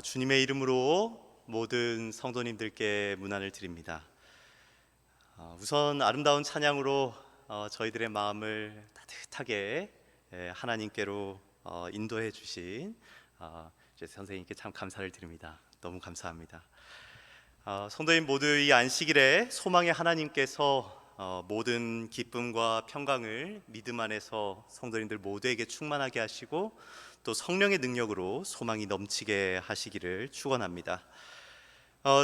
주님의 이름으로 모든 성도님들께 문안을 드립니다. 우선 아름다운 찬양으로 저희들의 마음을 따뜻하게 하나님께로 인도해 주신 이제 선생님께 참 감사를 드립니다. 너무 감사합니다. 성도님 모두 이 안식일에 소망의 하나님께서 모든 기쁨과 평강을 믿음 안에서 성도님들 모두에게 충만하게 하시고 또 성령의 능력으로 소망이 넘치게 하시기를 축원합니다.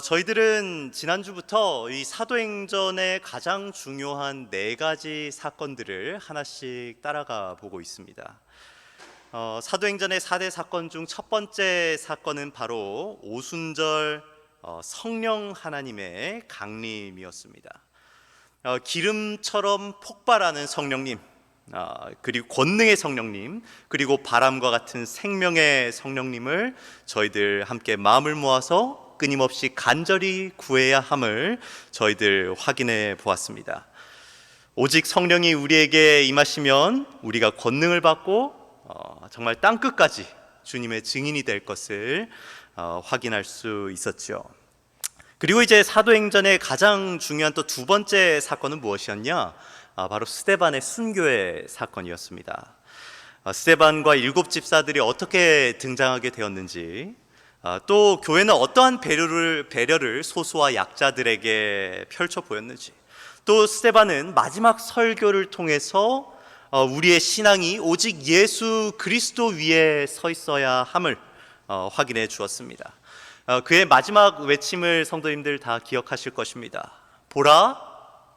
저희들은 지난주부터 이 사도행전의 가장 중요한 4가지 사건들을 하나씩 따라가 보고 있습니다. 사도행전의 4대 사건 중 첫 번째 사건은 바로 오순절 성령 하나님의 강림이었습니다. 기름처럼 폭발하는 성령님, 그리고 권능의 성령님, 그리고 바람과 같은 생명의 성령님을 저희들 함께 마음을 모아서 끊임없이 간절히 구해야 함을 저희들 확인해 보았습니다. 오직 성령이 우리에게 임하시면 우리가 권능을 받고 정말 땅끝까지 주님의 증인이 될 것을 확인할 수 있었죠. 그리고 이제 사도행전의 가장 중요한 또 두 번째 사건은 무엇이었냐? 바로 스데반의 순교의 사건이었습니다. 스데반과 7 집사들이 어떻게 등장하게 되었는지, 또 교회는 어떠한 배려를 소수와 약자들에게 펼쳐 보였는지, 또 스데반은 마지막 설교를 통해서 우리의 신앙이 오직 예수 그리스도 위에 서 있어야 함을 확인해 주었습니다. 그의 마지막 외침을 성도님들 다 기억하실 것입니다. 보라,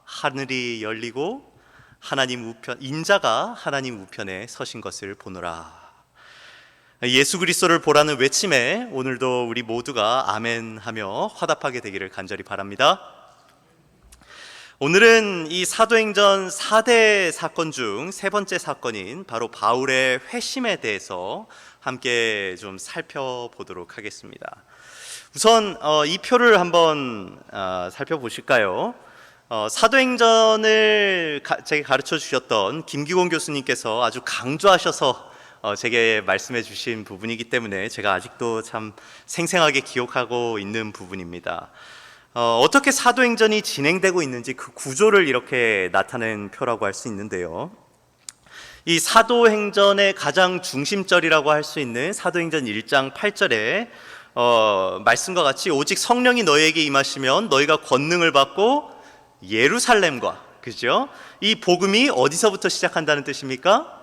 하늘이 열리고 하나님 우편, 인자가 하나님 우편에 서신 것을 보노라. 예수 그리스도를 보라는 외침에 오늘도 우리 모두가 아멘하며 화답하게 되기를 간절히 바랍니다. 오늘은 이 사도행전 4대 사건 중 세 번째 사건인 바로 바울의 회심에 대해서 함께 좀 살펴보도록 하겠습니다. 우선 이 표를 한번 살펴보실까요? 사도행전을 제게 가르쳐 주셨던 김기곤 교수님께서 아주 강조하셔서 제게 말씀해 주신 부분이기 때문에 제가 아직도 참 생생하게 기억하고 있는 부분입니다. 어떻게 사도행전이 진행되고 있는지 그 구조를 이렇게 나타낸 표라고 할 수 있는데요. 이 사도행전의 가장 중심절이라고 할 수 있는 사도행전 1장 8절에 말씀과 같이 오직 성령이 너희에게 임하시면 너희가 권능을 받고 예루살렘과, 그죠? 이 복음이 어디서부터 시작한다는 뜻입니까?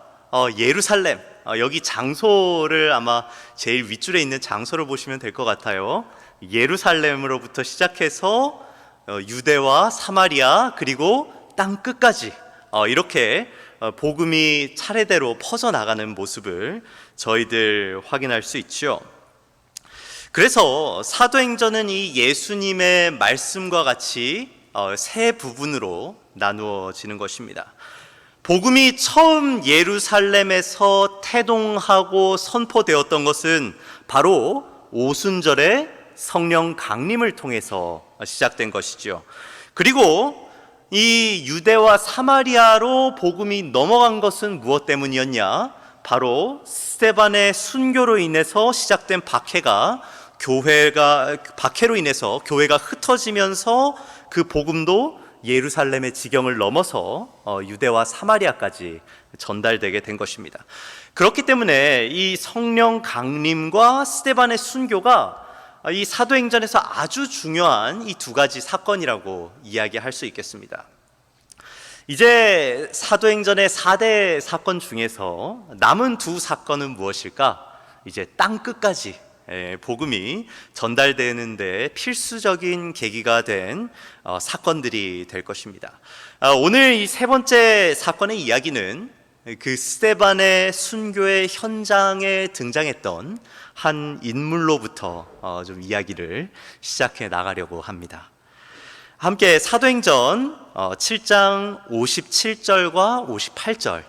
예루살렘. 여기 장소를 아마 제일 윗줄에 있는 장소를 보시면 될 것 같아요. 예루살렘으로부터 시작해서 유대와 사마리아 그리고 땅 끝까지 이렇게 복음이 차례대로 퍼져나가는 모습을 저희들 확인할 수 있죠. 그래서 사도행전은 이 예수님의 말씀과 같이 세 부분으로 나누어지는 것입니다. 복음이 처음 예루살렘에서 태동하고 선포되었던 것은 바로 오순절의 성령 강림을 통해서 시작된 것이죠. 그리고 이 유대와 사마리아로 복음이 넘어간 것은 무엇 때문이었냐? 바로 스데반의 순교로 인해서 시작된 박해로 인해서 교회가 흩어지면서 그 복음도 예루살렘의 지경을 넘어서 유대와 사마리아까지 전달되게 된 것입니다. 그렇기 때문에 이 성령 강림과 스데반의 순교가 이 사도행전에서 아주 중요한 이 2가지 사건이라고 이야기할 수 있겠습니다. 이제 사도행전의 4대 사건 중에서 남은 2 사건은 무엇일까? 이제 땅 끝까지 복음이 전달되는데 필수적인 계기가 된 사건들이 될 것입니다. 오늘 이 세 번째 사건의 이야기는 그 스데반의 순교의 현장에 등장했던 한 인물로부터 좀 이야기를 시작해 나가려고 합니다. 함께 사도행전 7장 57절과 58절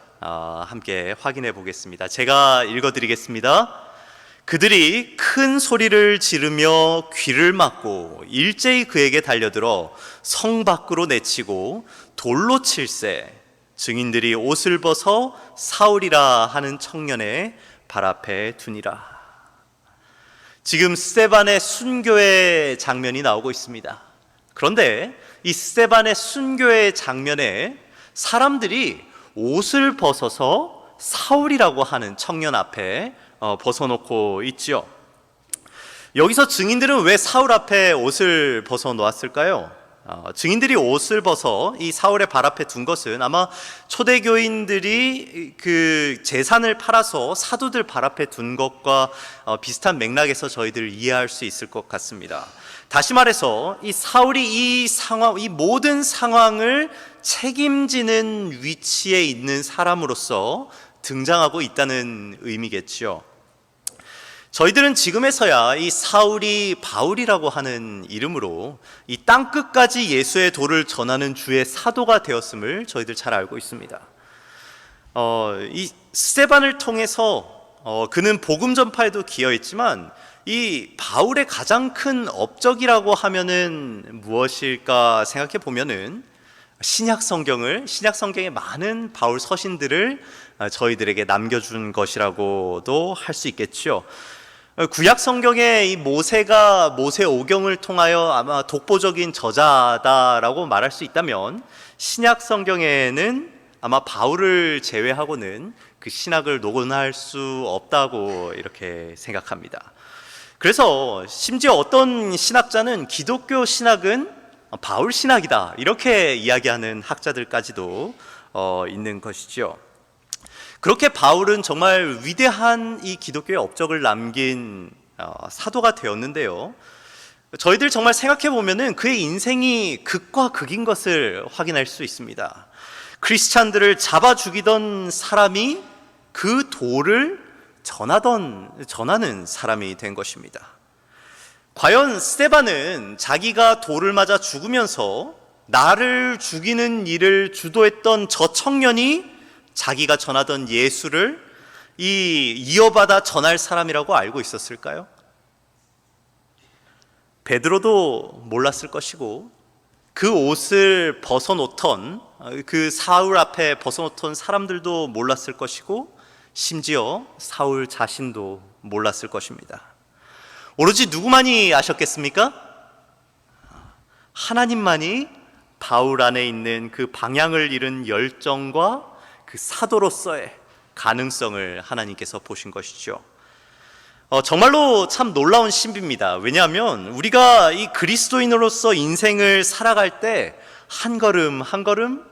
함께 확인해 보겠습니다. 제가 읽어드리겠습니다. 그들이 큰 소리를 지르며 귀를 막고 일제히 그에게 달려들어 성 밖으로 내치고 돌로 칠세, 증인들이 옷을 벗어 사울이라 하는 청년의 발 앞에 두니라. 지금 스데반의 순교의 장면이 나오고 있습니다. 그런데 이 스데반의 순교의 장면에 사람들이 옷을 벗어서 사울이라고 하는 청년 앞에 벗어놓고 있지요. 여기서 증인들은 왜 사울 앞에 옷을 벗어 놓았을까요? 증인들이 옷을 벗어 이 사울의 발 앞에 둔 것은 아마 초대교인들이 그 재산을 팔아서 사도들 발 앞에 둔 것과 비슷한 맥락에서 저희들 이해할 수 있을 것 같습니다. 다시 말해서 이 사울이 이 모든 상황을 책임지는 위치에 있는 사람으로서 등장하고 있다는 의미겠지요. 저희들은 지금에서야 이 사울이 바울이라고 하는 이름으로 이 땅끝까지 예수의 도를 전하는 주의 사도가 되었음을 저희들 잘 알고 있습니다. 이 스데반을 통해서 그는 복음 전파에도 기여했지만 이 바울의 가장 큰 업적이라고 하면은 무엇일까 생각해 보면은 신약 성경의 많은 바울 서신들을 저희들에게 남겨준 것이라고도 할 수 있겠죠. 구약 성경의 이 모세가 모세오경을 통하여 아마 독보적인 저자다라고 말할 수 있다면 신약 성경에는 아마 바울을 제외하고는 그 신학을 녹음할 수 없다고 이렇게 생각합니다. 그래서 심지어 어떤 신학자는 기독교 신학은 바울 신학이다 이렇게 이야기하는 학자들까지도 있는 것이죠. 그렇게 바울은 정말 위대한 이 기독교의 업적을 남긴 사도가 되었는데요. 저희들 정말 생각해 보면은 그의 인생이 극과 극인 것을 확인할 수 있습니다. 크리스찬들을 잡아 죽이던 사람이 그 도를 전하는 사람이 된 것입니다. 과연 스데반은 자기가 돌을 맞아 죽으면서 나를 죽이는 일을 주도했던 저 청년이 자기가 전하던 예수를 이어받아 전할 사람이라고 알고 있었을까요? 베드로도 몰랐을 것이고 그 옷을 벗어놓던 그 사울 앞에 벗어놓던 사람들도 몰랐을 것이고 심지어 사울 자신도 몰랐을 것입니다. 오로지 누구만이 아셨겠습니까? 하나님만이 바울 안에 있는 그 방향을 잃은 열정과 그 사도로서의 가능성을 하나님께서 보신 것이죠. 정말로 참 놀라운 신비입니다. 왜냐하면 우리가 이 그리스도인으로서 인생을 살아갈 때 한 걸음 한 걸음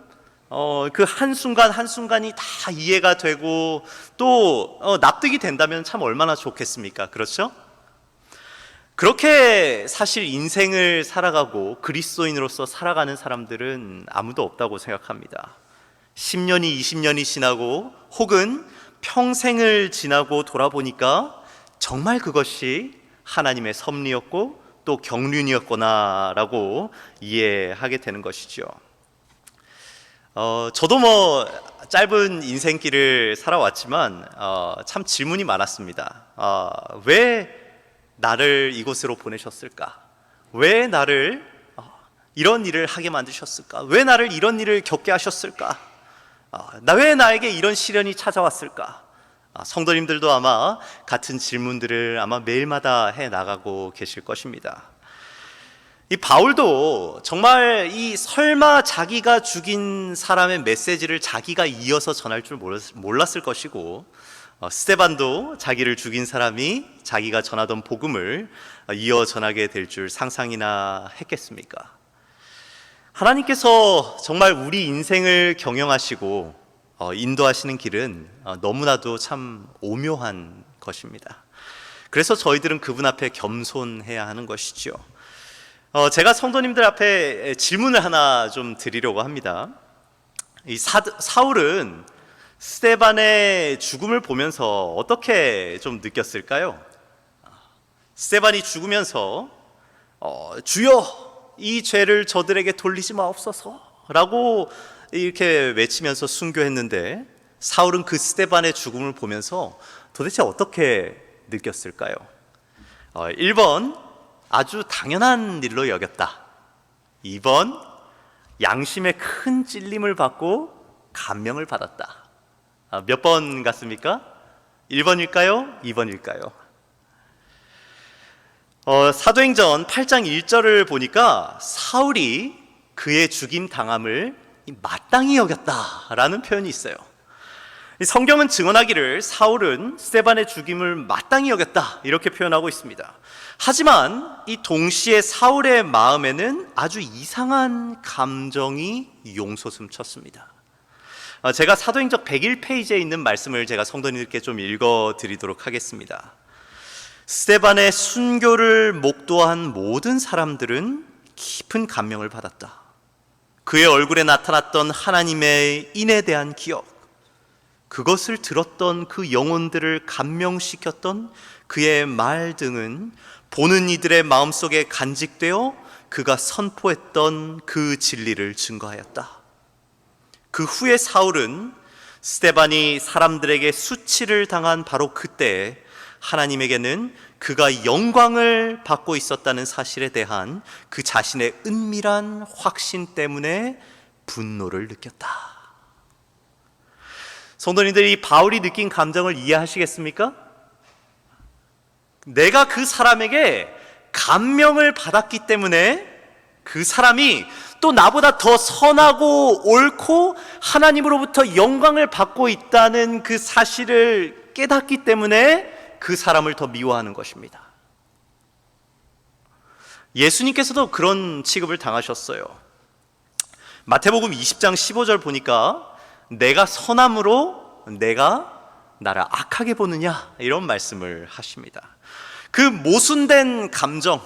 그 한순간 한순간이 다 이해가 되고 또 납득이 된다면 참 얼마나 좋겠습니까? 그렇죠? 그렇게 사실 인생을 살아가고 그리스도인으로서 살아가는 사람들은 아무도 없다고 생각합니다. 10년이 20년이 지나고 혹은 평생을 지나고 돌아보니까 정말 그것이 하나님의 섭리였고 또 경륜이었구나라고 이해하게 되는 것이죠. 저도 짧은 인생길을 살아왔지만 참 질문이 많았습니다. 왜 나를 이곳으로 보내셨을까? 왜 나를 이런 일을 하게 만드셨을까? 왜 나를 이런 일을 겪게 하셨을까? 왜 나에게 이런 시련이 찾아왔을까? 성도님들도 아마 같은 질문들을 아마 매일마다 해 나가고 계실 것입니다. 이 바울도 정말 이 설마 자기가 죽인 사람의 메시지를 자기가 이어서 전할 줄 몰랐을 것이고 스데반도 자기를 죽인 사람이 자기가 전하던 복음을 이어 전하게 될 줄 상상이나 했겠습니까? 하나님께서 정말 우리 인생을 경영하시고 인도하시는 길은 너무나도 참 오묘한 것입니다. 그래서 저희들은 그분 앞에 겸손해야 하는 것이죠. 제가 성도님들 앞에 질문을 하나 좀 드리려고 합니다. 이 사울은 스데반의 죽음을 보면서 어떻게 좀 느꼈을까요? 스데반이 죽으면서 주여 이 죄를 저들에게 돌리지 마옵소서 라고 이렇게 외치면서 순교했는데 사울은 그 스데반의 죽음을 보면서 도대체 어떻게 느꼈을까요? 1번 아주 당연한 일로 여겼다. 2번 양심의 큰 찔림을 받고 감명을 받았다. 몇 번 같습니까? 1번일까요? 2번일까요? 사도행전 8장 1절을 보니까 사울이 그의 죽임 당함을 마땅히 여겼다라는 표현이 있어요. 성경은 증언하기를 사울은 스데반의 죽임을 마땅히 여겼다 이렇게 표현하고 있습니다. 하지만 이 동시에 사울의 마음에는 아주 이상한 감정이 용솟음쳤습니다. 제가 사도행전 101페이지에 있는 말씀을 제가 성도님들께 좀 읽어드리도록 하겠습니다. 스데반의 순교를 목도한 모든 사람들은 깊은 감명을 받았다. 그의 얼굴에 나타났던 하나님의 인에 대한 기억, 그것을 들었던 그 영혼들을 감명시켰던 그의 말 등은 보는 이들의 마음속에 간직되어 그가 선포했던 그 진리를 증거하였다. 그 후에 사울은 스데반이 사람들에게 수치를 당한 바로 그때 하나님에게는 그가 영광을 받고 있었다는 사실에 대한 그 자신의 은밀한 확신 때문에 분노를 느꼈다. 성도님들이 바울이 느낀 감정을 이해하시겠습니까? 내가 그 사람에게 감명을 받았기 때문에 그 사람이 또 나보다 더 선하고 옳고 하나님으로부터 영광을 받고 있다는 그 사실을 깨닫기 때문에 그 사람을 더 미워하는 것입니다. 예수님께서도 그런 취급을 당하셨어요. 마태복음 20장 15절 보니까 내가 선함으로 내가 나를 악하게 보느냐 이런 말씀을 하십니다. 그 모순된 감정,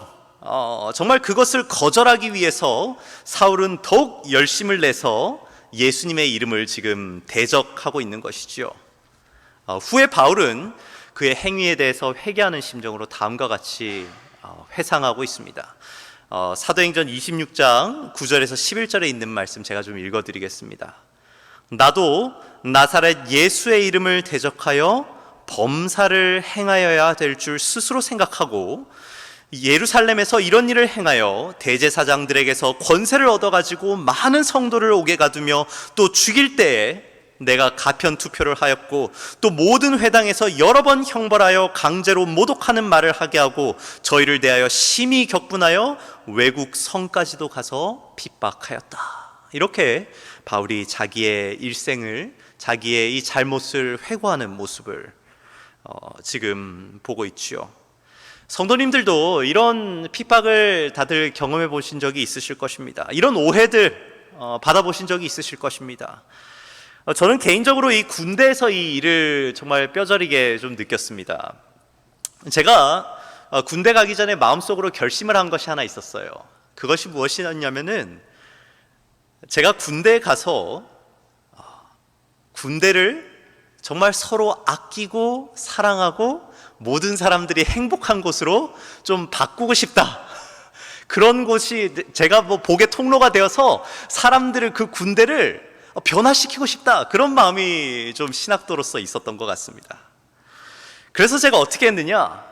정말 그것을 거절하기 위해서 사울은 더욱 열심을 내서 예수님의 이름을 지금 대적하고 있는 것이지요. 후에 바울은 그의 행위에 대해서 회개하는 심정으로 다음과 같이 회상하고 있습니다. 사도행전 26장 9절에서 11절에 있는 말씀 제가 좀 읽어드리겠습니다. 나도 나사렛 예수의 이름을 대적하여 범사를 행하여야 될 줄 스스로 생각하고 예루살렘에서 이런 일을 행하여 대제사장들에게서 권세를 얻어가지고 많은 성도를 오게 가두며 또 죽일 때에 내가 가편 투표를 하였고 또 모든 회당에서 여러 번 형벌하여 강제로 모독하는 말을 하게 하고 저희를 대하여 심히 격분하여 외국 성까지도 가서 핍박하였다. 이렇게 바울이 자기의 일생을, 자기의 이 잘못을 회고하는 모습을 지금 보고 있지요. 성도님들도 이런 핍박을 다들 경험해 보신 적이 있으실 것입니다. 이런 오해들 받아보신 적이 있으실 것입니다. 저는 개인적으로 이 군대에서 이 일을 정말 뼈저리게 좀 느꼈습니다. 제가 군대 가기 전에 마음속으로 결심을 한 것이 하나 있었어요. 그것이 무엇이었냐면은 제가 군대에 가서 군대를 정말 서로 아끼고 사랑하고 모든 사람들이 행복한 곳으로 좀 바꾸고 싶다. 그런 곳이 제가 복의 통로가 되어서 사람들을, 그 군대를 변화시키고 싶다. 그런 마음이 좀 신학도로서 있었던 것 같습니다. 그래서 제가 어떻게 했느냐,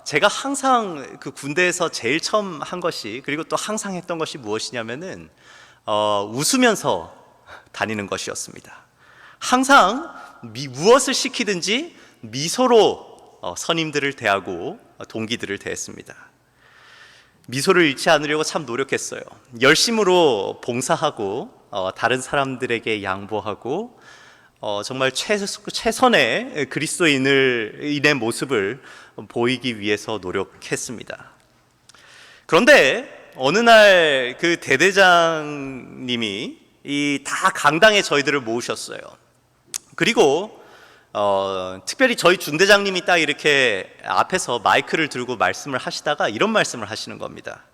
제가 항상 그 군대에서 제일 처음 한 것이, 그리고 또 항상 했던 것이 무엇이냐면은 웃으면서 다니는 것이었습니다. 항상 무엇을 시키든지 미소로 선임들을 대하고 동기들을 대했습니다. 미소를 잃지 않으려고 참 노력했어요. 열심으로 봉사하고 다른 사람들에게 양보하고 정말 최선의 그리스도인의 모습을 보이기 위해서 노력했습니다. 그런데 어느 날 그 대대장님이 다 강당에 저희들을 모으셨어요. 그리고 특별히 저희 중대장님이 딱 이렇게 앞에서 마이크를 들고 말씀을 하시다가 이런 말씀을 하시는 겁니다.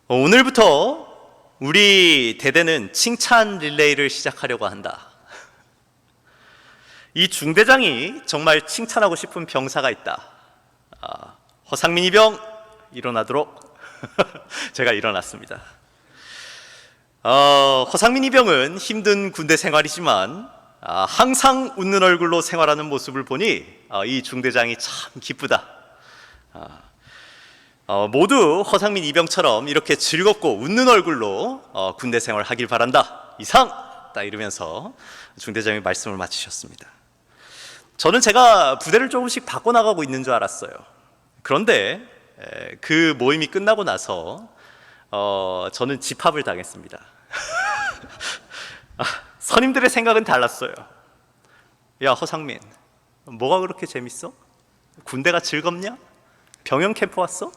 오늘부터 우리 대대는 칭찬 릴레이를 시작하려고 한다. 이 중대장이 정말 칭찬하고 싶은 병사가 있다. 허상민 이병 일어나도록 제가 일어났습니다. 허상민 이병은 힘든 군대 생활이지만 항상 웃는 얼굴로 생활하는 모습을 보니 이 중대장이 참 기쁘다. 모두 허상민 이병처럼 이렇게 즐겁고 웃는 얼굴로 군대 생활하길 바란다. 이상! 딱 이러면서 중대장이 말씀을 마치셨습니다. 저는 제가 부대를 조금씩 바꿔나가고 있는 줄 알았어요. 그런데 그 모임이 끝나고 나서 저는 집합을 당했습니다. 선임들의 생각은 달랐어요. 야, 허상민, 뭐가 그렇게 재밌어? 군대가 즐겁냐? 병영 캠프 왔어?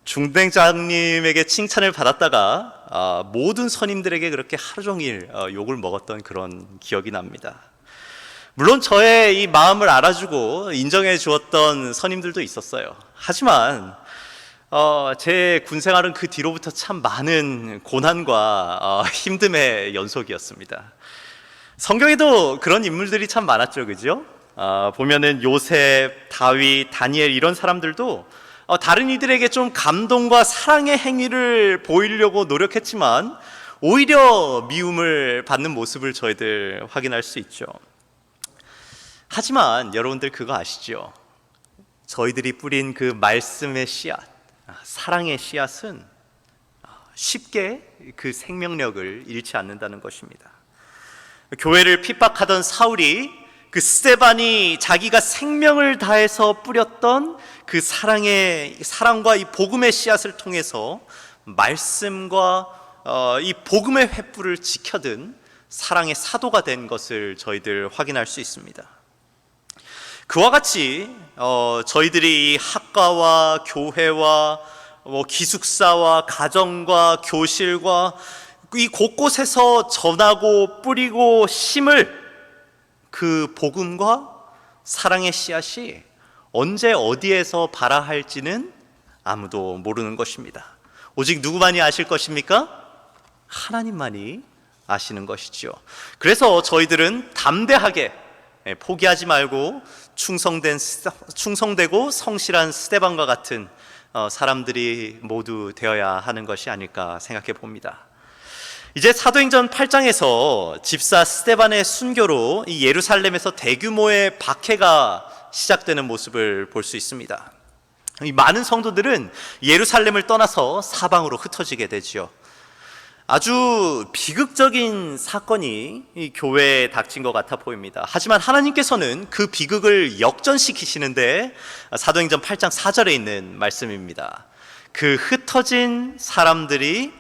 중대장님에게 칭찬을 받았다가 모든 선임들에게 그렇게 하루 종일 욕을 먹었던 그런 기억이 납니다. 물론 저의 이 마음을 알아주고 인정해 주었던 선임들도 있었어요. 하지만 제 군생활은 그 뒤로부터 참 많은 고난과 힘듦의 연속이었습니다. 성경에도 그런 인물들이 참 많았죠, 그죠? 보면은 요셉, 다윗, 다니엘 이런 사람들도 다른 이들에게 좀 감동과 사랑의 행위를 보이려고 노력했지만 오히려 미움을 받는 모습을 저희들 확인할 수 있죠. 하지만 여러분들 그거 아시죠? 저희들이 뿌린 그 말씀의 씨앗, 사랑의 씨앗은 쉽게 그 생명력을 잃지 않는다는 것입니다. 교회를 핍박하던 사울이 그 스데반이 자기가 생명을 다해서 뿌렸던 그 사랑과 이 복음의 씨앗을 통해서 말씀과 이 복음의 횃불을 지켜든 사랑의 사도가 된 것을 저희들 확인할 수 있습니다. 그와 같이 저희들이 학과와 교회와 기숙사와 가정과 교실과 이 곳곳에서 전하고 뿌리고 심을 그 복음과 사랑의 씨앗이 언제 어디에서 발아할지는 아무도 모르는 것입니다. 오직 누구만이 아실 것입니까? 하나님만이 아시는 것이죠. 그래서 저희들은 담대하게 포기하지 말고 충성되고 성실한 스데반과 같은 사람들이 모두 되어야 하는 것이 아닐까 생각해 봅니다. 이제 사도행전 8장에서 집사 스데반의 순교로 이 예루살렘에서 대규모의 박해가 시작되는 모습을 볼 수 있습니다. 이 많은 성도들은 예루살렘을 떠나서 사방으로 흩어지게 되지요. 아주 비극적인 사건이 이 교회에 닥친 것 같아 보입니다. 하지만 하나님께서는 그 비극을 역전시키시는데 사도행전 8장 4절에 있는 말씀입니다. 그 흩어진 사람들이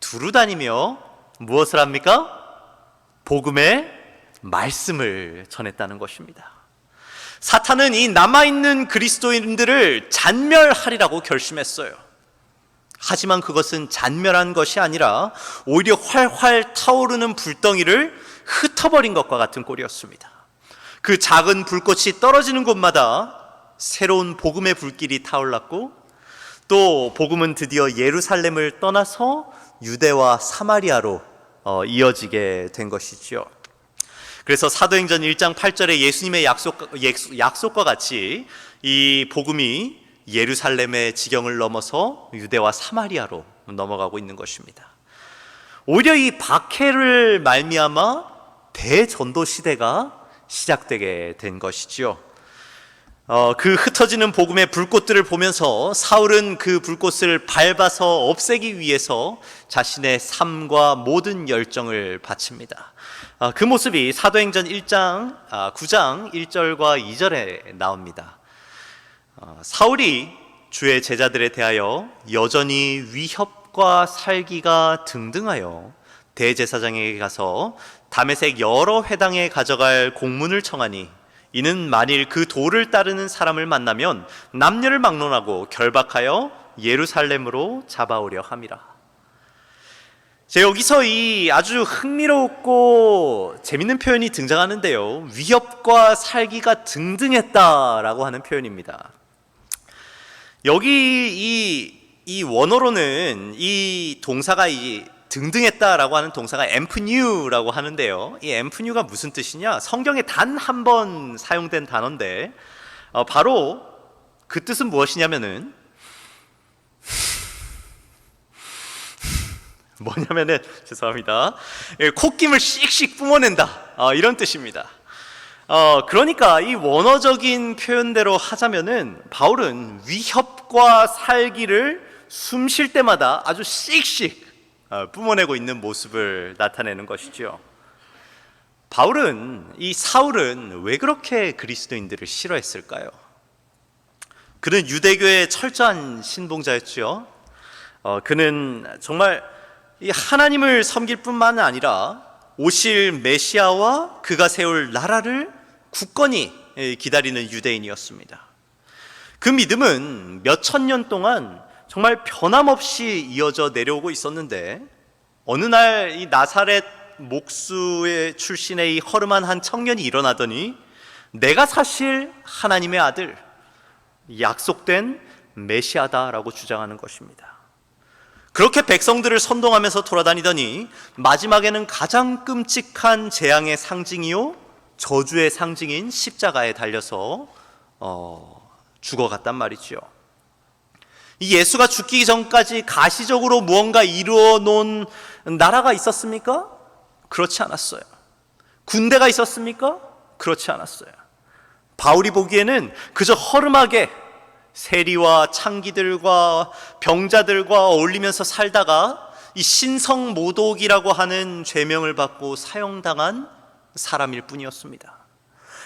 두루 다니며 무엇을 합니까? 복음의 말씀을 전했다는 것입니다. 사탄은 이 남아있는 그리스도인들을 잔멸하리라고 결심했어요. 하지만 그것은 잔멸한 것이 아니라 오히려 활활 타오르는 불덩이를 흩어버린 것과 같은 꼴이었습니다. 그 작은 불꽃이 떨어지는 곳마다 새로운 복음의 불길이 타올랐고, 또 복음은 드디어 예루살렘을 떠나서 유대와 사마리아로 이어지게 된 것이죠. 그래서 사도행전 1장 8절에 예수님의 약속과 같이 이 복음이 예루살렘의 지경을 넘어서 유대와 사마리아로 넘어가고 있는 것입니다. 오히려 이 박해를 말미암아 대전도 시대가 시작되게 된 것이죠. 그 흩어지는 복음의 불꽃들을 보면서 사울은 그 불꽃을 밟아서 없애기 위해서 자신의 삶과 모든 열정을 바칩니다. 그 모습이 사도행전 9장 1절과 2절에 나옵니다. 사울이 주의 제자들에 대하여 여전히 위협과 살기가 등등하여 대제사장에게 가서 다메섹 여러 회당에 가져갈 공문을 청하니, 이는 만일 그 도를 따르는 사람을 만나면 남녀를 막론하고 결박하여 예루살렘으로 잡아오려 함이라. 여기서 이 아주 흥미롭고 재밌는 표현이 등장하는데요, 위협과 살기가 등등했다라고 하는 표현입니다. 여기 이 원어로는 이 동사가 등등했다라고 하는 동사가 엠프뉴라고 하는데요, 이 엠프뉴가 무슨 뜻이냐? 성경에 단 한 번 사용된 단어인데 바로 그 뜻은 무엇이냐면은 죄송합니다. 콧김을 씩씩 뿜어낸다, 이런 뜻입니다. 그러니까 이 원어적인 표현대로 하자면은 바울은 위협과 살기를 숨 쉴 때마다 아주 씩씩 뿜어내고 있는 모습을 나타내는 것이죠. 사울은 왜 그렇게 그리스도인들을 싫어했을까요? 그는 유대교의 철저한 신봉자였죠. 그는 정말 이 하나님을 섬길 뿐만 아니라 오실 메시아와 그가 세울 나라를 굳건히 기다리는 유대인이었습니다. 그 믿음은 몇 천 년 동안 정말 변함없이 이어져 내려오고 있었는데, 어느 날 이 나사렛 목수의 출신의 이 허름한 한 청년이 일어나더니 내가 사실 하나님의 아들, 약속된 메시아다라고 주장하는 것입니다. 그렇게 백성들을 선동하면서 돌아다니더니 마지막에는 가장 끔찍한 재앙의 상징이요 저주의 상징인 십자가에 달려서 죽어갔단 말이죠. 이 예수가 죽기 전까지 가시적으로 무언가 이루어 놓은 나라가 있었습니까? 그렇지 않았어요. 군대가 있었습니까? 그렇지 않았어요. 바울이 보기에는 그저 허름하게 세리와 창기들과 병자들과 어울리면서 살다가 이 신성모독이라고 하는 죄명을 받고 사형당한 사람일 뿐이었습니다.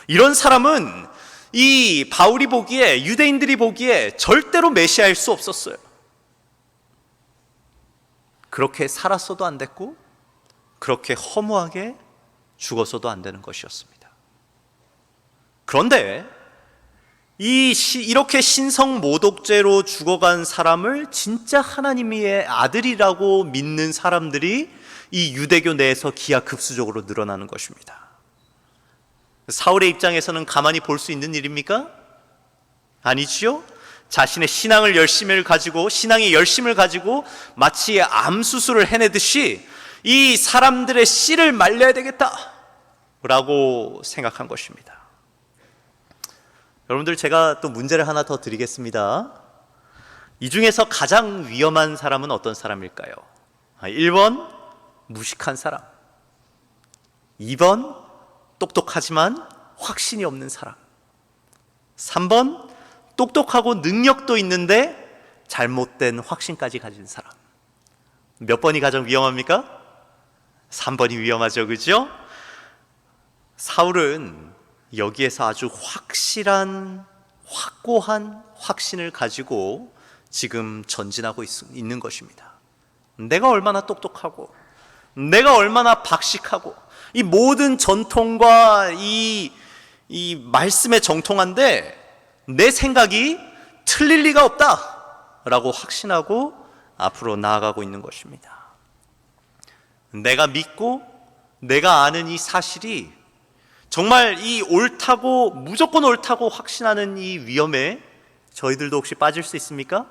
이런 사람은 이 바울이 보기에, 유대인들이 보기에 절대로 메시아일 수 없었어요. 그렇게 살았어도 안 됐고 그렇게 허무하게 죽었어도 안 되는 것이었습니다. 그런데 이렇게 신성모독죄로 죽어간 사람을 진짜 하나님의 아들이라고 믿는 사람들이 이 유대교 내에서 기하급수적으로 늘어나는 것입니다. 사울의 입장에서는 가만히 볼 수 있는 일입니까? 아니지요. 자신의 신앙의 열심을 가지고 마치 암수술을 해내듯이 이 사람들의 씨를 말려야 되겠다라고 생각한 것입니다. 여러분들, 제가 또 문제를 하나 더 드리겠습니다. 이 중에서 가장 위험한 사람은 어떤 사람일까요? 1번 무식한 사람, 2번 똑똑하지만 확신이 없는 사람, 3번 똑똑하고 능력도 있는데 잘못된 확신까지 가진 사람. 몇 번이 가장 위험합니까? 3번이 위험하죠, 그죠? 사울은 여기에서 아주 확고한 확신을 가지고 지금 전진하고 있는 것입니다. 내가 얼마나 똑똑하고 내가 얼마나 박식하고 이 모든 전통과 이 말씀에 정통한데 내 생각이 틀릴 리가 없다라고 확신하고 앞으로 나아가고 있는 것입니다. 내가 믿고 내가 아는 이 사실이 정말 이 옳다고, 무조건 옳다고 확신하는 이 위험에 저희들도 혹시 빠질 수 있습니까?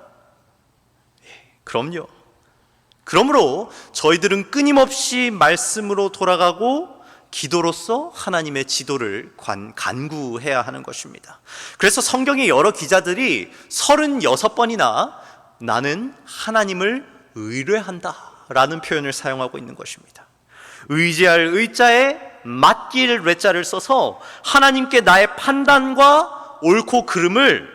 그럼요. 그러므로 저희들은 끊임없이 말씀으로 돌아가고 기도로서 하나님의 지도를 간구해야 하는 것입니다. 그래서 성경의 여러 기자들이 36번이나 나는 하나님을 의뢰한다 라는 표현을 사용하고 있는 것입니다. 의지할 의자에 맡길 레자를 써서 하나님께 나의 판단과 옳고 그름을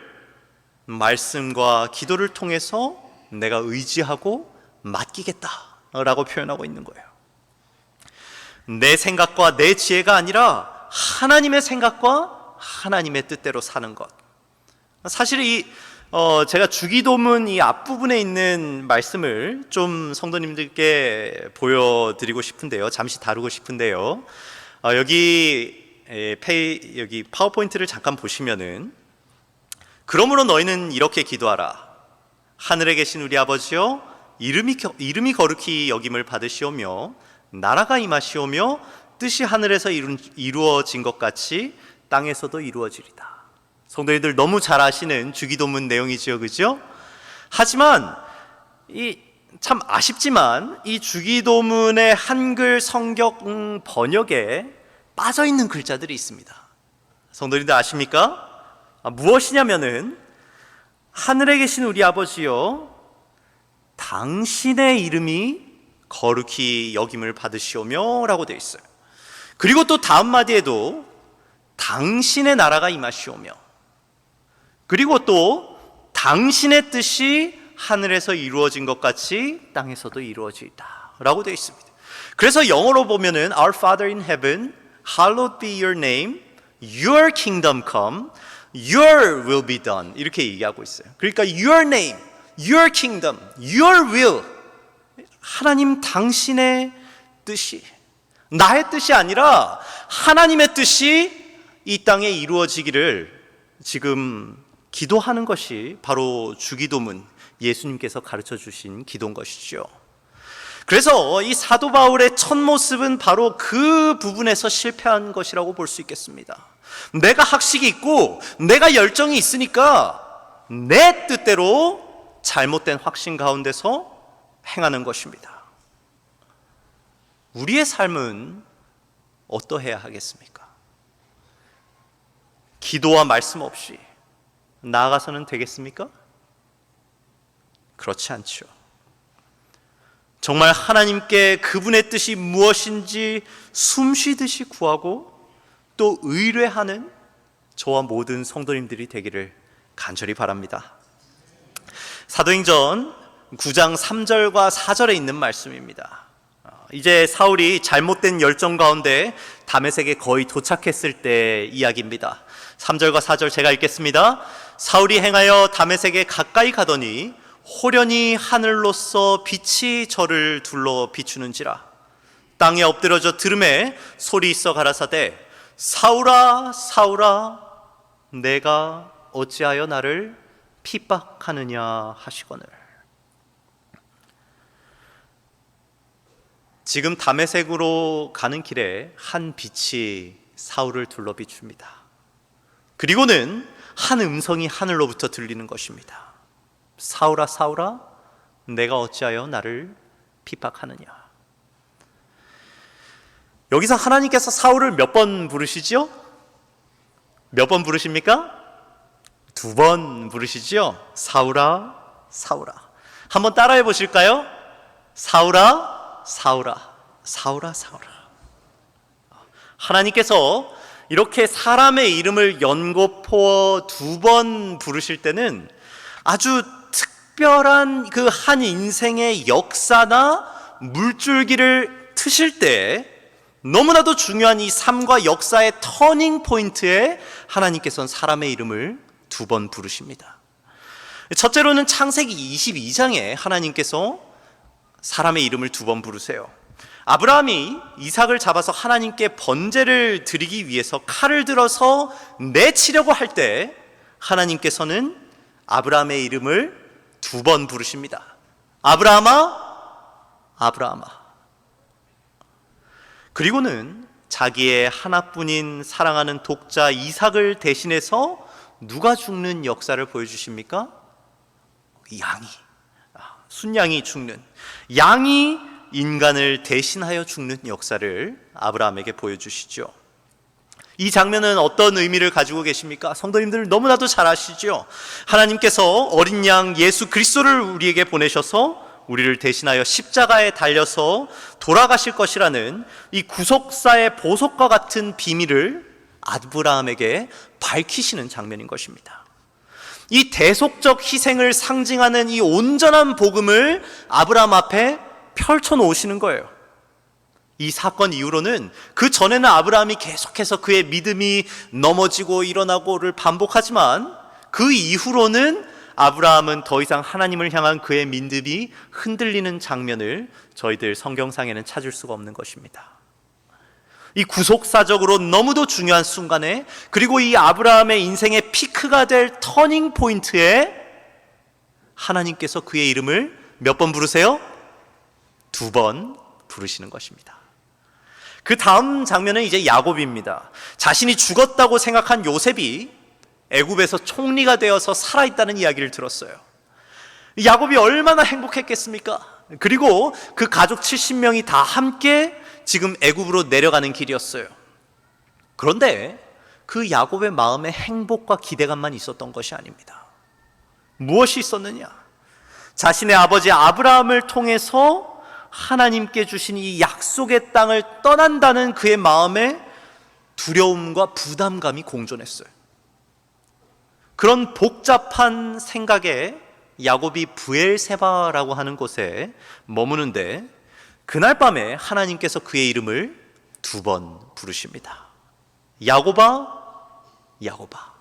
말씀과 기도를 통해서 내가 의지하고 맡기겠다라고 표현하고 있는 거예요. 내 생각과 내 지혜가 아니라 하나님의 생각과 하나님의 뜻대로 사는 것. 사실 제가 주기도문 이 앞부분에 있는 말씀을 좀 성도님들께 보여드리고 싶은데요. 잠시 다루고 싶은데요. 여기 파워포인트를 잠깐 보시면은, 그러므로 너희는 이렇게 기도하라. 하늘에 계신 우리 아버지여, 이름이 거룩히 여김을 받으시오며 나라가 임하시오며 뜻이 하늘에서 이루어진 것 같이 땅에서도 이루어지리다. 성도님들 너무 잘 아시는 주기도문 내용이지요, 그죠? 하지만 참 아쉽지만 이 주기도문의 한글 성경 번역에 빠져있는 글자들이 있습니다. 성도님들 아십니까? 무엇이냐면은 하늘에 계신 우리 아버지여, 당신의 이름이 거룩히 여김을 받으시오며 라고 되어 있어요. 그리고 또 다음 마디에도 당신의 나라가 임하시오며, 그리고 또 당신의 뜻이 하늘에서 이루어진 것 같이 땅에서도 이루어지다 라고 되어 있습니다. 그래서 영어로 보면은 Our Father in heaven, hallowed be your name, your kingdom come, Your will be done 이렇게 얘기하고 있어요. 그러니까 Your name, Your kingdom, Your will, 하나님 당신의 뜻이, 나의 뜻이 아니라 하나님의 뜻이 이 땅에 이루어지기를 지금 기도하는 것이 바로 주기도문, 예수님께서 가르쳐 주신 기도인 것이죠. 그래서 이 사도 바울의 첫 모습은 바로 그 부분에서 실패한 것이라고 볼 수 있겠습니다. 내가 학식이 있고 내가 열정이 있으니까 내 뜻대로 잘못된 확신 가운데서 행하는 것입니다. 우리의 삶은 어떠해야 하겠습니까? 기도와 말씀 없이 나아가서는 되겠습니까? 그렇지 않죠. 정말 하나님께 그분의 뜻이 무엇인지 숨쉬듯이 구하고 또 의뢰하는 저와 모든 성도님들이 되기를 간절히 바랍니다. 사도행전 9장 3절과 4절에 있는 말씀입니다. 이제 사울이 잘못된 열정 가운데 다메섹에 거의 도착했을 때 이야기입니다. 3절과 4절 제가 읽겠습니다. 사울이 행하여 다메섹에 가까이 가더니 호련히 하늘로서 빛이 저를 둘러 비추는지라. 땅에 엎드러져 들음에 소리 있어 가라사대 사울아 사울아 내가 어찌하여 나를 핍박하느냐 하시거늘. 지금 다메섹으로 가는 길에 한 빛이 사울을 둘러 비춥니다. 그리고는 한 음성이 하늘로부터 들리는 것입니다. 사울아 사울아 내가 어찌하여 나를 핍박하느냐. 여기서 하나님께서 사울을 몇 번 부르시죠? 몇 번 부르십니까? 2번 부르시죠? 사울아 사울아. 한번 따라해 보실까요? 사울아 사울아 사울아 사울아. 하나님께서 이렇게 사람의 이름을 연거푸어 2번 부르실 때는 아주 특별한 그 한 인생의 역사나 물줄기를 트실 때 너무나도 중요한 이 삶과 역사의 터닝 포인트에 하나님께서는 사람의 이름을 2번 부르십니다. 첫째로는 창세기 22장에 하나님께서 사람의 이름을 2번 부르세요. 아브라함이 이삭을 잡아서 하나님께 번제를 드리기 위해서 칼을 들어서 내치려고 할 때 하나님께서는 아브라함의 이름을 2번 부르십니다. 아브라함아 아브라함아. 그리고는 자기의 하나뿐인 사랑하는 독자 이삭을 대신해서 누가 죽는 역사를 보여주십니까? 양이, 순양이 죽는, 양이 인간을 대신하여 죽는 역사를 아브라함에게 보여주시죠. 이 장면은 어떤 의미를 가지고 계십니까? 성도님들 너무나도 잘 아시죠? 하나님께서 어린 양 예수 그리스도를 우리에게 보내셔서 우리를 대신하여 십자가에 달려서 돌아가실 것이라는 이 구속사의 보석과 같은 비밀을 아브라함에게 밝히시는 장면인 것입니다. 이 대속적 희생을 상징하는 이 온전한 복음을 아브라함 앞에 펼쳐 놓으시는 거예요. 이 사건 이후로는, 그 전에는 아브라함이 계속해서 그의 믿음이 넘어지고 일어나고를 반복하지만 그 이후로는 아브라함은 더 이상 하나님을 향한 그의 믿음이 흔들리는 장면을 저희들 성경상에는 찾을 수가 없는 것입니다. 이 구속사적으로 너무도 중요한 순간에, 그리고 이 아브라함의 인생의 피크가 될 터닝 포인트에 하나님께서 그의 이름을 몇 번 부르세요? 2번 부르시는 것입니다. 그 다음 장면은 이제 야곱입니다. 자신이 죽었다고 생각한 요셉이 애굽에서 총리가 되어서 살아있다는 이야기를 들었어요. 야곱이 얼마나 행복했겠습니까? 그리고 그 가족 70명이 다 함께 지금 애굽으로 내려가는 길이었어요. 그런데 그 야곱의 마음에 행복과 기대감만 있었던 것이 아닙니다. 무엇이 있었느냐? 자신의 아버지 아브라함을 통해서 하나님께 주신 이 약속의 땅을 떠난다는 그의 마음에 두려움과 부담감이 공존했어요. 그런 복잡한 생각에 야곱이 브엘세바라고 하는 곳에 머무는데, 그날 밤에 하나님께서 그의 이름을 2번 부르십니다. 야곱아, 야곱아.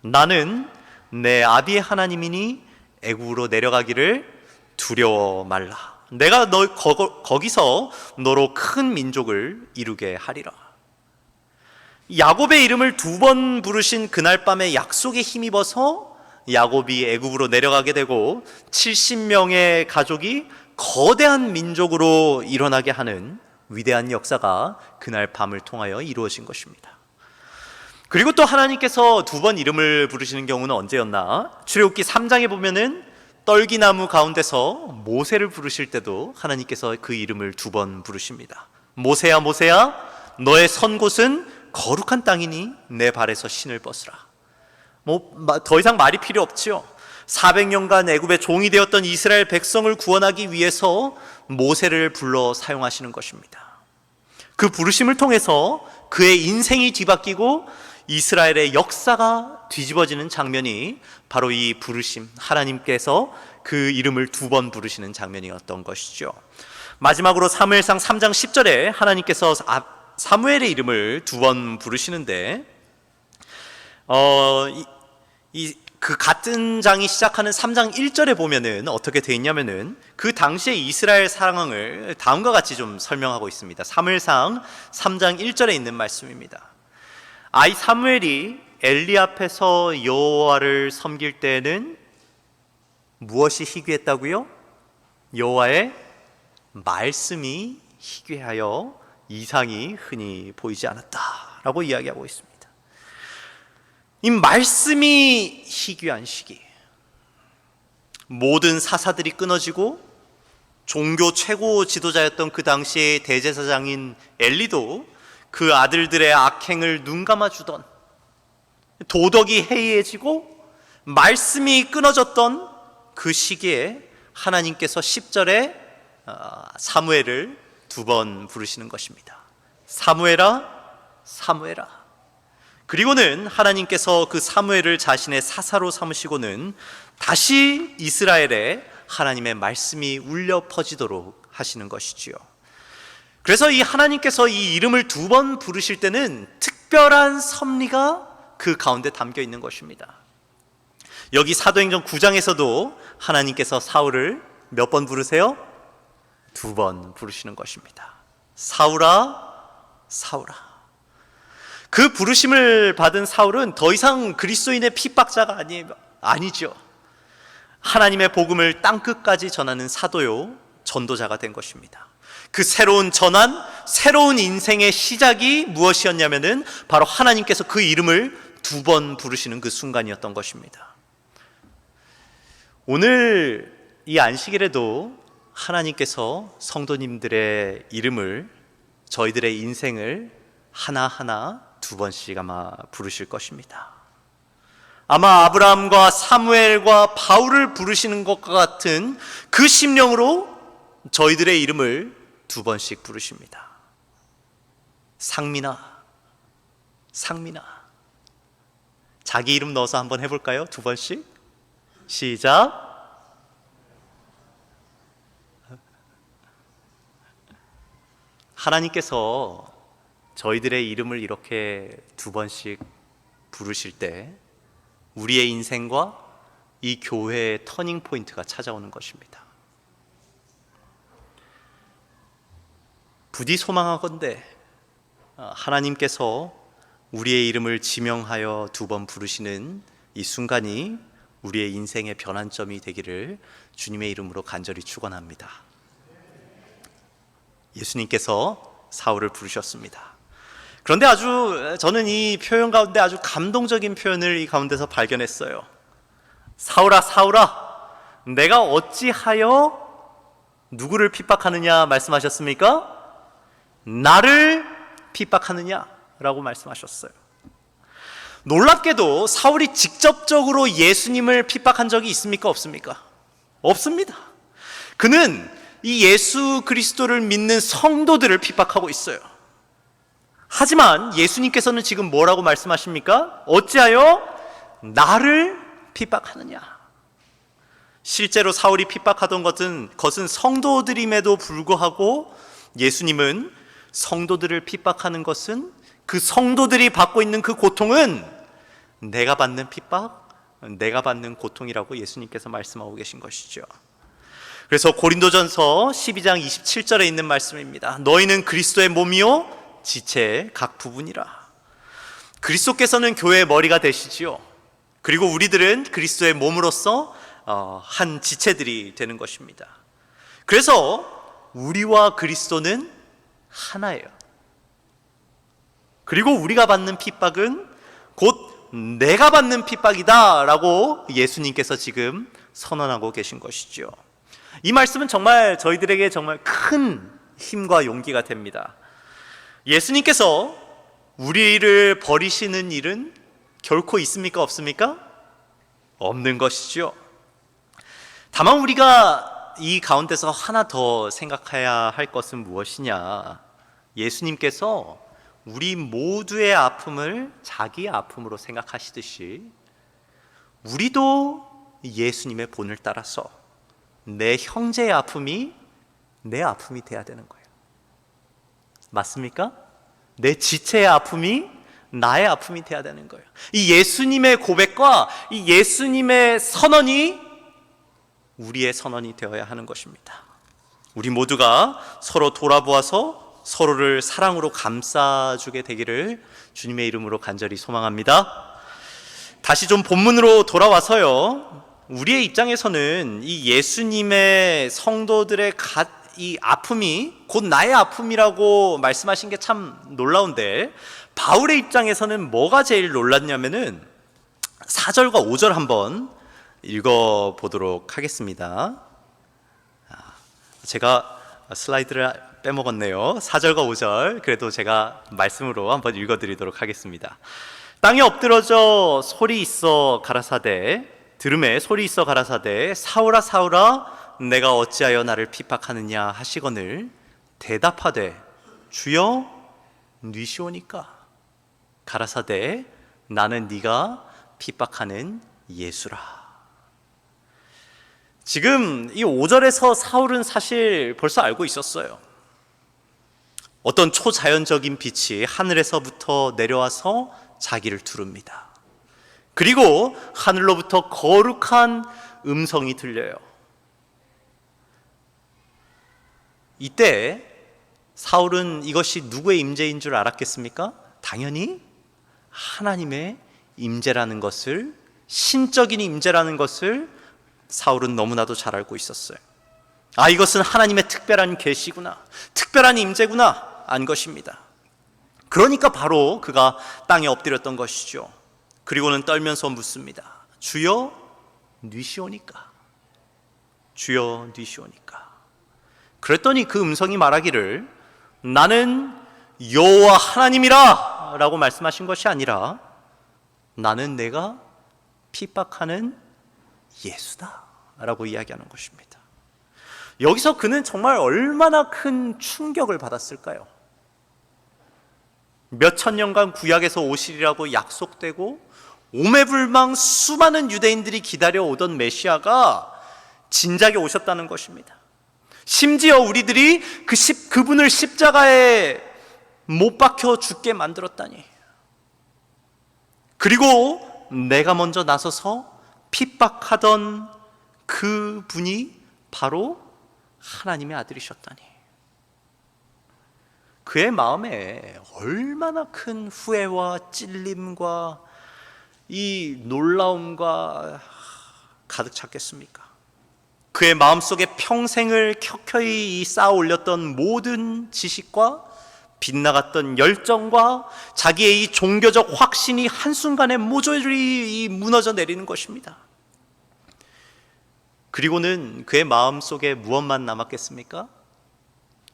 나는 내 아비의 하나님이니 애굽으로 내려가기를 두려워 말라. 내가 거기서 너로 큰 민족을 이루게 하리라. 야곱의 이름을 2번 부르신 그날 밤에 약속에 힘입어서 야곱이 애굽으로 내려가게 되고 70명의 가족이 거대한 민족으로 일어나게 하는 위대한 역사가 그날 밤을 통하여 이루어진 것입니다. 그리고 또 하나님께서 2번 이름을 부르시는 경우는 언제였나? 출애굽기 3장에 보면은 떨기나무 가운데서 모세를 부르실 때도 하나님께서 그 이름을 2번 부르십니다. 모세야 모세야, 너의 선 곳은 거룩한 땅이니 내 발에서 신을 벗으라. 더 이상 말이 필요 없지요. 400년간 애굽의 종이 되었던 이스라엘 백성을 구원하기 위해서 모세를 불러 사용하시는 것입니다. 그 부르심을 통해서 그의 인생이 뒤바뀌고 이스라엘의 역사가 뒤집어지는 장면이 바로 이 부르심, 하나님께서 그 이름을 2번 부르시는 장면이었던 것이죠. 마지막으로 사무엘상 3장 10절에 하나님께서 사무엘의 이름을 2번 부르시는데 그 같은 장이 시작하는 3장 1절에 보면은 어떻게 되어 있냐면은 그 당시의 이스라엘 상황을 다음과 같이 좀 설명하고 있습니다. 사무엘상 3장 1절에 있는 말씀입니다. 아이 사무엘이 엘리 앞에서 여호와를 섬길 때에는 무엇이 희귀했다고요? 여호와의 말씀이 희귀하여 이상이 흔히 보이지 않았다라고 이야기하고 있습니다. 이 말씀이 희귀한 시기, 모든 사사들이 끊어지고 종교 최고 지도자였던 그 당시의 대제사장인 엘리도 그 아들들의 악행을 눈감아주던, 도덕이 해이해지고 말씀이 끊어졌던 그 시기에 하나님께서 10절에 사무엘을 2번 부르시는 것입니다. 사무엘아, 사무엘아. 그리고는 하나님께서 그 사무엘을 자신의 사사로 삼으시고는 다시 이스라엘에 하나님의 말씀이 울려 퍼지도록 하시는 것이지요. 그래서 이 하나님께서 이 이름을 2번 부르실 때는 특별한 섭리가 그 가운데 담겨 있는 것입니다. 여기 사도행전 9장에서도 하나님께서 사울을 몇 번 부르세요? 2번 부르시는 것입니다. 사울아, 사울아. 그 부르심을 받은 사울은 더 이상 그리스도인의 핍박자가 아니죠. 하나님의 복음을 땅끝까지 전하는 사도요, 전도자가 된 것입니다. 그 새로운 전환, 새로운 인생의 시작이 무엇이었냐면은 바로 하나님께서 그 이름을 2번 부르시는 그 순간이었던 것입니다. 오늘 이 안식일에도 하나님께서 성도님들의 이름을, 저희들의 인생을 하나하나 2번씩 아마 부르실 것입니다. 아마 아브라함과 사무엘과 바울을 부르시는 것과 같은 그 심령으로 저희들의 이름을 2번씩 부르십니다. 상민아, 상민아. 자기 이름 넣어서 한번 해볼까요? 2번씩. 시작. 하나님께서 저희들의 이름을 이렇게 2번씩 부르실 때 우리의 인생과 이 교회의 터닝 포인트가 찾아오는 것입니다. 부디 소망하건대 하나님께서 우리의 이름을 지명하여 2번 부르시는 이 순간이 우리의 인생의 변환점이 되기를 주님의 이름으로 간절히 축원합니다. 예수님께서 사울을 부르셨습니다. 그런데 저는 이 표현 가운데 아주 감동적인 표현을 이 가운데서 발견했어요. 사울아, 사울아, 내가 어찌하여 누구를 핍박하느냐 말씀하셨습니까? 나를 핍박하느냐라고 말씀하셨어요. 놀랍게도 사울이 직접적으로 예수님을 핍박한 적이 있습니까? 없습니까? 없습니다. 그는 이 예수 그리스도를 믿는 성도들을 핍박하고 있어요. 하지만 예수님께서는 지금 뭐라고 말씀하십니까? 어찌하여 나를 핍박하느냐? 실제로 사울이 핍박하던 것은 성도들임에도 불구하고 예수님은 성도들을 핍박하는 것은, 그 성도들이 받고 있는 그 고통은 내가 받는 핍박, 내가 받는 고통이라고 예수님께서 말씀하고 계신 것이죠. 그래서 고린도전서 12장 27절에 있는 말씀입니다. 너희는 그리스도의 몸이요 지체의 각 부분이라. 그리스도께서는 교회의 머리가 되시지요. 그리고 우리들은 그리스도의 몸으로서 한 지체들이 되는 것입니다. 그래서 우리와 그리스도는 하나예요. 그리고 우리가 받는 핍박은 곧 내가 받는 핍박이다 라고 예수님께서 지금 선언하고 계신 것이죠. 이 말씀은 정말 저희들에게 정말 큰 힘과 용기가 됩니다. 예수님께서 우리를 버리시는 일은 결코 있습니까? 없습니까? 없는 것이죠. 다만 우리가 이 가운데서 하나 더 생각해야 할 것은 무엇이냐? 예수님께서 우리 모두의 아픔을 자기의 아픔으로 생각하시듯이 우리도 예수님의 본을 따라서 내 형제의 아픔이 내 아픔이 돼야 되는 거예요. 맞습니까? 내 지체의 아픔이 나의 아픔이 돼야 되는 거예요. 이 예수님의 고백과 이 예수님의 선언이 우리의 선언이 되어야 하는 것입니다. 우리 모두가 서로 돌아보아서 서로를 사랑으로 감싸주게 되기를 주님의 이름으로 간절히 소망합니다. 다시 좀 본문으로 돌아와서요, 우리의 입장에서는 이 예수님의 성도들의 이 아픔이 곧 나의 아픔이라고 말씀하신 게 참 놀라운데, 바울의 입장에서는 뭐가 제일 놀랐냐면은 4절과 5절 한번 읽어보도록 하겠습니다. 제가 슬라이드를 빼먹었네요. 4절과 5절 그래도 제가 말씀으로 한번 읽어드리도록 하겠습니다. 땅에 엎드러져 소리 있어 가라사대, 들음에 소리 있어 가라사대, 사울아 사울아 내가 어찌하여 나를 핍박하느냐 하시거늘 대답하되 주여 뉘시오니까. 가라사대 나는 네가 핍박하는 예수라. 지금 이 5절에서 사울은 사실 벌써 알고 있었어요. 어떤 초자연적인 빛이 하늘에서부터 내려와서 자기를 두릅니다. 그리고 하늘로부터 거룩한 음성이 들려요. 이때 사울은 이것이 누구의 임재인 줄 알았겠습니까? 당연히 하나님의 임재라는 것을, 신적인 임재라는 것을 사울은 너무나도 잘 알고 있었어요. 아, 이것은 하나님의 특별한 계시구나, 특별한 임재구나 안 것입니다. 그러니까 바로 그가 땅에 엎드렸던 것이죠. 그리고는 떨면서 묻습니다. 주여 뉘시오니까. 주여 뉘시오니까. 그랬더니 그 음성이 말하기를 나는 여호와 하나님이라 라고 말씀하신 것이 아니라 나는 내가 핍박하는 예수다 라고 이야기하는 것입니다. 여기서 그는 정말 얼마나 큰 충격을 받았을까요? 몇천 년간 구약에서 오시리라고 약속되고 오매불망 수많은 유대인들이 기다려오던 메시아가 진작에 오셨다는 것입니다. 심지어 우리들이 그분을 십자가에 못 박혀 죽게 만들었다니. 그리고 내가 먼저 나서서 핍박하던 그 분이 바로 하나님의 아들이셨다니. 그의 마음에 얼마나 큰 후회와 찔림과 이 놀라움과 가득 찼겠습니까? 그의 마음속에 평생을 켜켜이 쌓아 올렸던 모든 지식과 빗나갔던 열정과 자기의 이 종교적 확신이 한순간에 모조리 무너져 내리는 것입니다. 그리고는 그의 마음속에 무엇만 남았겠습니까?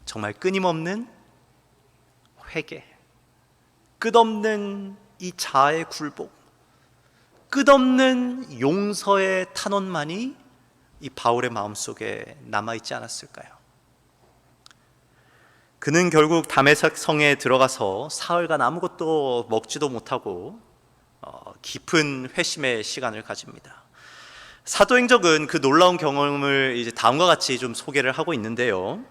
정말 끊임없는 회개, 끝없는 이 자아의 굴복, 끝없는 용서의 탄원만이 이 바울의 마음속에 남아있지 않았을까요? 그는 결국 다메섹 성에 들어가서 사흘간 아무것도 먹지도 못하고 깊은 회심의 시간을 가집니다. 사도행적은 그 놀라운 경험을 이제 다음과 같이 좀 소개를 하고 있는데요.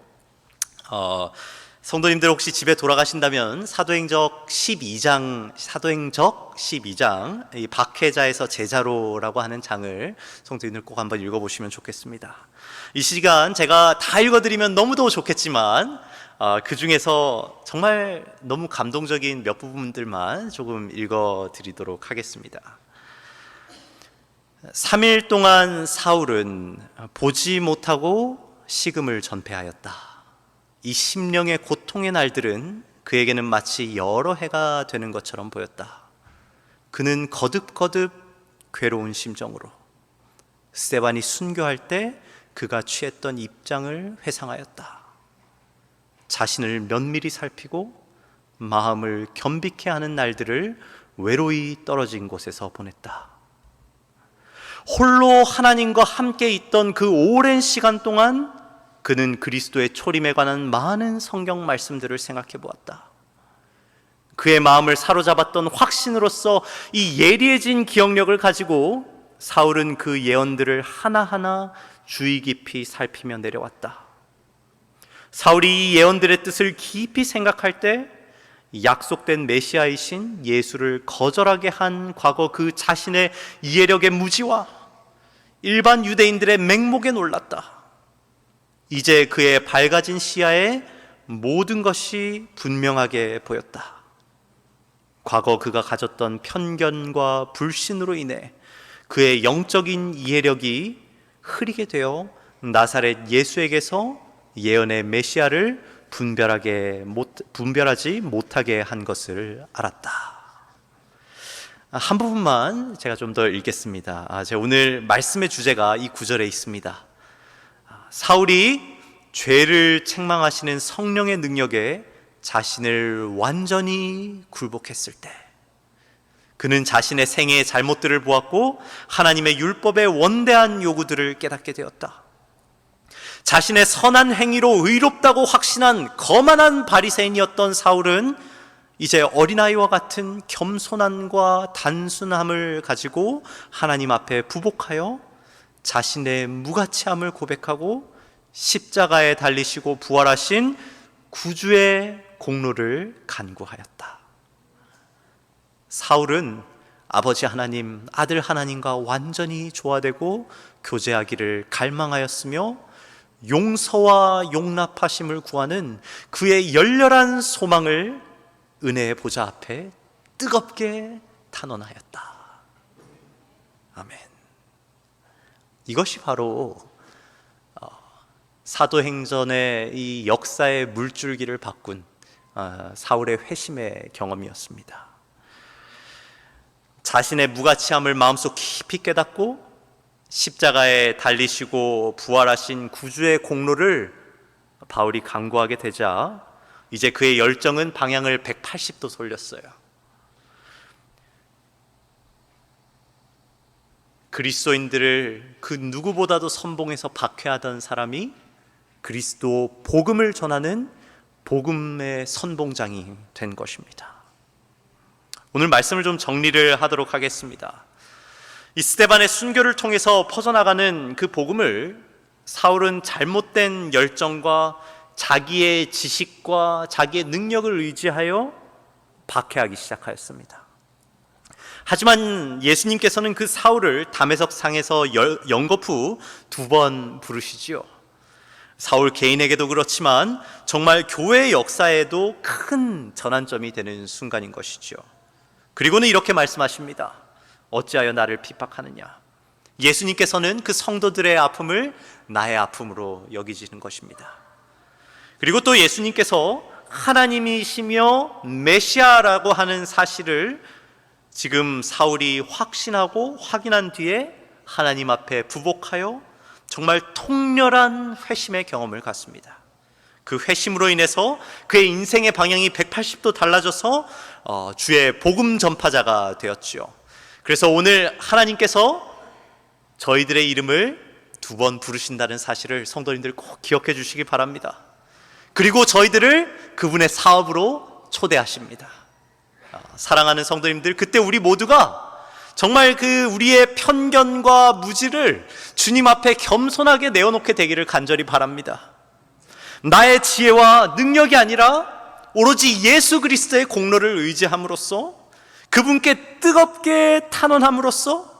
성도님들 혹시 집에 돌아가신다면 사도행적 12장 이 박해자에서 제자로라고 하는 장을 성도님들 꼭 한번 읽어보시면 좋겠습니다. 이 시간 제가 다 읽어드리면 너무도 좋겠지만 그 중에서 정말 너무 감동적인 몇 부분들만 조금 읽어드리도록 하겠습니다. 3일 동안 사울은 보지 못하고 식음을 전폐하였다. 이 심령의 고통의 날들은 그에게는 마치 여러 해가 되는 것처럼 보였다. 그는 거듭거듭 괴로운 심정으로 스데반이 순교할 때 그가 취했던 입장을 회상하였다. 자신을 면밀히 살피고 마음을 겸비케 하는 날들을 외로이 떨어진 곳에서 보냈다. 홀로 하나님과 함께 있던 그 오랜 시간 동안 그는 그리스도의 초림에 관한 많은 성경 말씀들을 생각해 보았다. 그의 마음을 사로잡았던 확신으로서 이 예리해진 기억력을 가지고 사울은 그 예언들을 하나하나 주의 깊이 살피며 내려왔다. 사울이 이 예언들의 뜻을 깊이 생각할 때 약속된 메시아이신 예수를 거절하게 한 과거 그 자신의 이해력의 무지와 일반 유대인들의 맹목에 놀랐다. 이제 그의 밝아진 시야에 모든 것이 분명하게 보였다. 과거 그가 가졌던 편견과 불신으로 인해 그의 영적인 이해력이 흐리게 되어 나사렛 예수에게서 예언의 메시아를 분별하지 못하게 한 것을 알았다. 한 부분만 제가 좀 더 읽겠습니다. 제가 오늘 말씀의 주제가 이 구절에 있습니다. 사울이 죄를 책망하시는 성령의 능력에 자신을 완전히 굴복했을 때 그는 자신의 생애의 잘못들을 보았고 하나님의 율법의 원대한 요구들을 깨닫게 되었다. 자신의 선한 행위로 의롭다고 확신한 거만한 바리새인이었던 사울은 이제 어린아이와 같은 겸손함과 단순함을 가지고 하나님 앞에 부복하여 자신의 무가치함을 고백하고 십자가에 달리시고 부활하신 구주의 공로를 간구하였다. 사울은 아버지 하나님, 아들 하나님과 완전히 조화되고 교제하기를 갈망하였으며 용서와 용납하심을 구하는 그의 열렬한 소망을 은혜의 보좌 앞에 뜨겁게 탄원하였다. 아멘. 이것이 바로 사도행전의 이 역사의 물줄기를 바꾼 사울의 회심의 경험이었습니다. 자신의 무가치함을 마음속 깊이 깨닫고 십자가에 달리시고 부활하신 구주의 공로를 바울이 간구하게 되자 이제 그의 열정은 방향을 180도 돌렸어요. 그리스도인들을 그 누구보다도 선봉해서 박해하던 사람이 그리스도 복음을 전하는 복음의 선봉장이 된 것입니다. 오늘 말씀을 좀 정리를 하도록 하겠습니다. 이 스데반의 순교를 통해서 퍼져나가는 그 복음을 사울은 잘못된 열정과 자기의 지식과 자기의 능력을 의지하여 박해하기 시작하였습니다. 하지만 예수님께서는 그 사울을 담에석 상에서 연거푸 2번 부르시지요. 사울 개인에게도 그렇지만 정말 교회의 역사에도 큰 전환점이 되는 순간인 것이죠. 그리고는 이렇게 말씀하십니다. 어찌하여 나를 핍박하느냐. 예수님께서는 그 성도들의 아픔을 나의 아픔으로 여기시는 것입니다. 그리고 또 예수님께서 하나님이시며 메시아라고 하는 사실을 지금 사울이 확신하고 확인한 뒤에 하나님 앞에 부복하여 정말 통렬한 회심의 경험을 갖습니다. 그 회심으로 인해서 그의 인생의 방향이 180도 달라져서 주의 복음 전파자가 되었지요. 그래서 오늘 하나님께서 저희들의 이름을 2번 부르신다는 사실을 성도님들 꼭 기억해 주시기 바랍니다. 그리고 저희들을 그분의 사업으로 초대하십니다. 사랑하는 성도님들, 그때 우리 모두가 정말 그 우리의 편견과 무지를 주님 앞에 겸손하게 내어놓게 되기를 간절히 바랍니다. 나의 지혜와 능력이 아니라 오로지 예수 그리스도의 공로를 의지함으로써 그분께 뜨겁게 탄원함으로써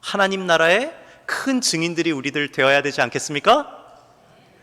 하나님 나라의 큰 증인들이 우리들 되어야 되지 않겠습니까?